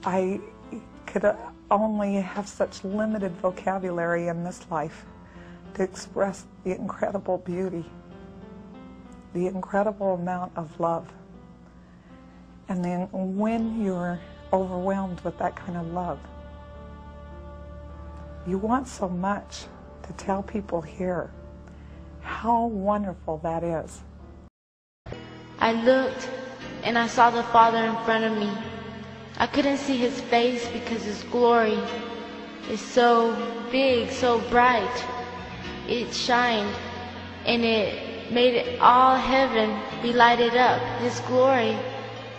I could only have such limited vocabulary in this life to express the incredible beauty, the incredible amount of love. And then when you're overwhelmed with that kind of love, you want so much to tell people here how wonderful that is. I looked and I saw the Father in front of me. I couldn't see his face because his glory is so big, so bright. It shined and it made all heaven be lighted up. His glory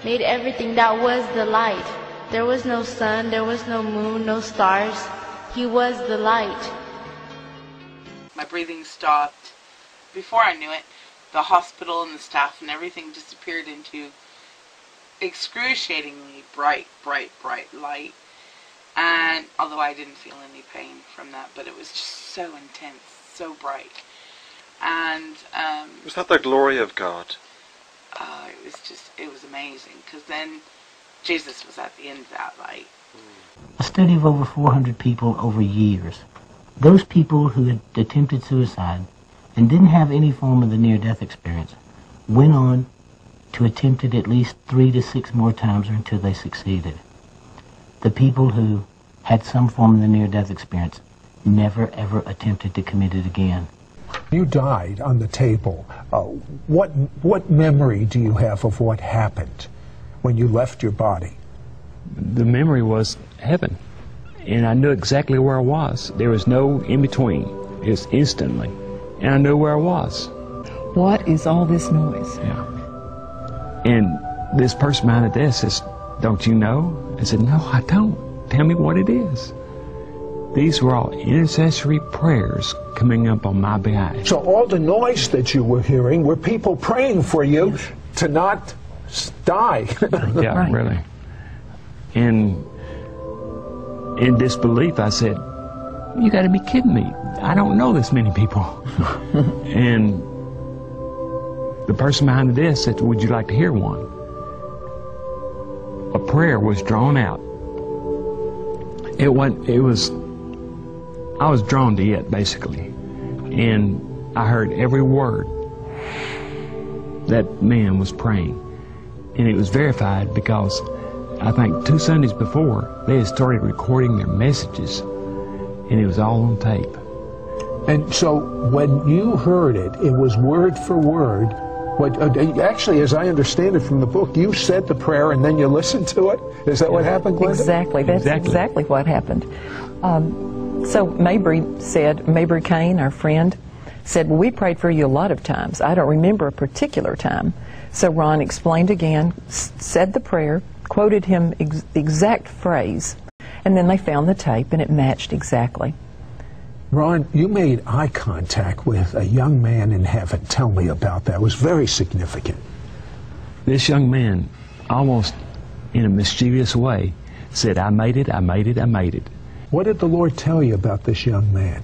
made everything that was the light. There was no sun, there was no moon, no stars. He was the light. My breathing stopped. Before I knew it, the hospital and the staff and everything disappeared into excruciatingly bright, bright, bright light. And although I didn't feel any pain from that, but it was just so intense, so bright. And was that the glory of God? It was amazing, because then Jesus was at the end of that light. A study of over 400 people over years. Those people who had attempted suicide and didn't have any form of the near-death experience went on to attempt it at least 3 to 6 more times until they succeeded. The people who had some form of the near-death experience never ever attempted to commit it again. You died on the table. What memory do you have of what happened when you left your body? The memory was heaven, and I knew exactly where I was. There was no in-between. It was instantly, and I knew where I was. What is all this noise? Yeah. And this person behind the desk says, "Don't you know?" I said, "No, I don't. Tell me what it is." These were all intercessory prayers coming up on my behalf. So all the noise that you were hearing were people praying for you to not die. Yeah, right. Really. And in disbelief, I said, "You got to be kidding me. I don't know this many people." And the person behind the desk said, "Would you like to hear one?" A prayer was drawn out. I was drawn to it, basically. And I heard every word that man was praying. And it was verified because I think 2 Sundays before, they had started recording their messages. And it was all on tape. And so when you heard it, it was word for word. Actually, as I understand it from the book, you said the prayer and then you listened to it? Is that what happened, Glenda? Exactly. That's exactly what happened. So Mabry Kane, our friend, said, "Well, we prayed for you a lot of times. I don't remember a particular time." So Ron explained again, said the prayer, quoted him the exact phrase, and then they found the tape and it matched exactly. Ron, you made eye contact with a young man in heaven. Tell me about that. It was very significant. This young man, almost in a mischievous way, said, "I made it, I made it, I made it." What did the Lord tell you about this young man?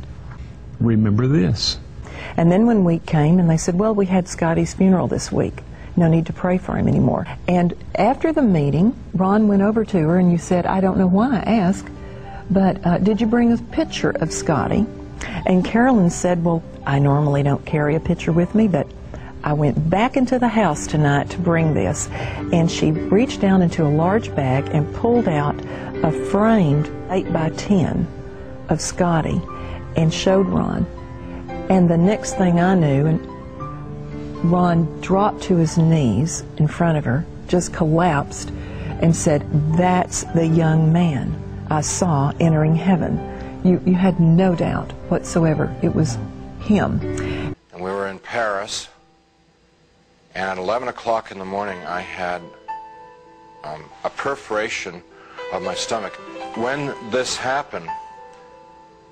Remember this. And then one week came and they said, "Well, we had Scotty's funeral this week. No need to pray for him anymore." And after the meeting, Ron went over to her and you said, "I don't know why I asked, but did you bring a picture of Scotty?" And Carolyn said, "Well, I normally don't carry a picture with me, but I went back into the house tonight to bring this." And she reached down into a large bag and pulled out a framed 8 by 10 of Scotty and showed Ron. And the next thing I knew, and Ron dropped to his knees in front of her, just collapsed, and said, "That's the young man I saw entering heaven." You had no doubt whatsoever it was him. And we were in Paris, and at 11 o'clock in the morning I had a perforation of my stomach. When this happened,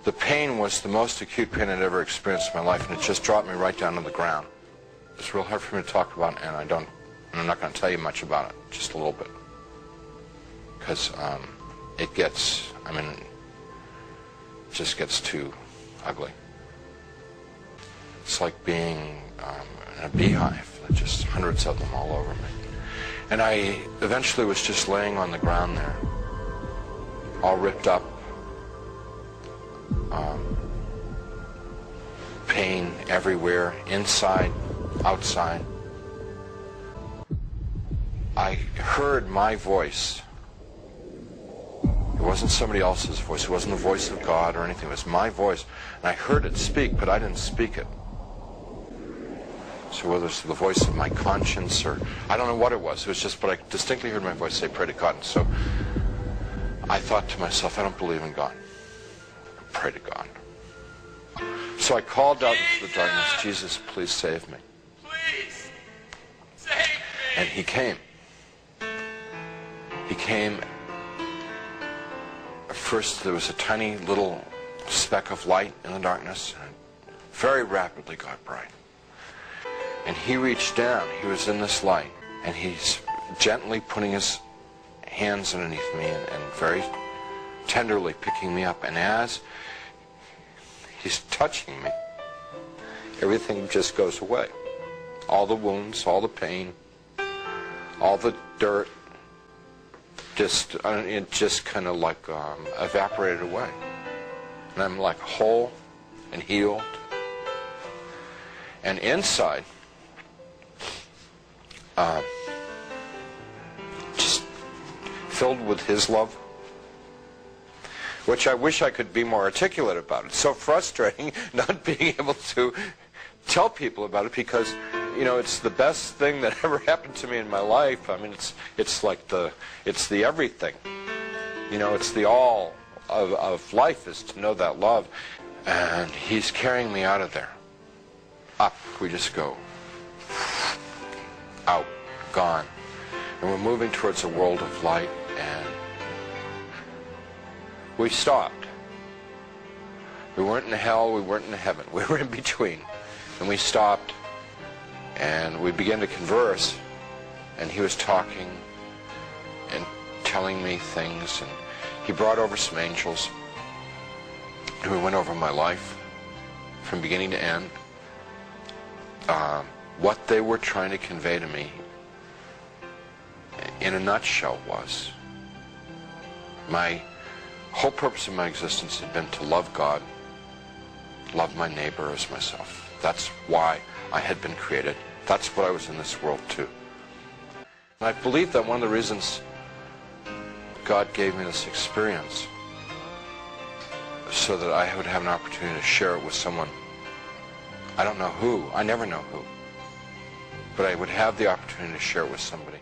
the pain was the most acute pain I'd ever experienced in my life, and it just dropped me right down to the ground. It's real hard for me to talk about, and I'm not going to tell you much about it, just a little bit, because it just gets too ugly. It's like being in a beehive, just hundreds of them all over me. And I eventually was just laying on the ground there, all ripped up, pain everywhere, inside, outside. I heard my voice. It wasn't somebody else's voice. It wasn't the voice of God or anything. It was my voice. And I heard it speak, but I didn't speak it. So whether it's the voice of my conscience or I don't know what it was. It was just, but I distinctly heard my voice say, pray to God. And so I thought to myself, I don't believe in God. Pray to God. So I called out into the darkness, Jesus, please save me. Please save me. And he came. He came. First there was a tiny little speck of light in the darkness, and very rapidly got bright. And he reached down, he was in this light, and he's gently putting his hands underneath me and very tenderly picking me up. And as he's touching me, everything just goes away. All the wounds, all the pain, all the dirt, it just kind of like evaporated away. And I'm like whole and healed. And inside, just filled with his love, which I wish I could be more articulate about. It's so frustrating not being able to tell people about it, because you know, it's the best thing that ever happened to me in my life. I mean, it's like it's the everything. You know, it's the all of life is to know that love. And he's carrying me out of there. Up we just go. Out, gone. And we're moving towards a world of light, and we stopped. We weren't in hell, we weren't in heaven. We were in between. And we stopped. And we began to converse, and he was talking and telling me things, and he brought over some angels, and we went over my life from beginning to end. What they were trying to convey to me, in a nutshell, was my whole purpose of my existence had been to love God, love my neighbor as myself. That's why I had been created. That's what I was in this world too. And I believe that one of the reasons God gave me this experience so that I would have an opportunity to share it with someone. I don't know who, I never know who, but I would have the opportunity to share it with somebody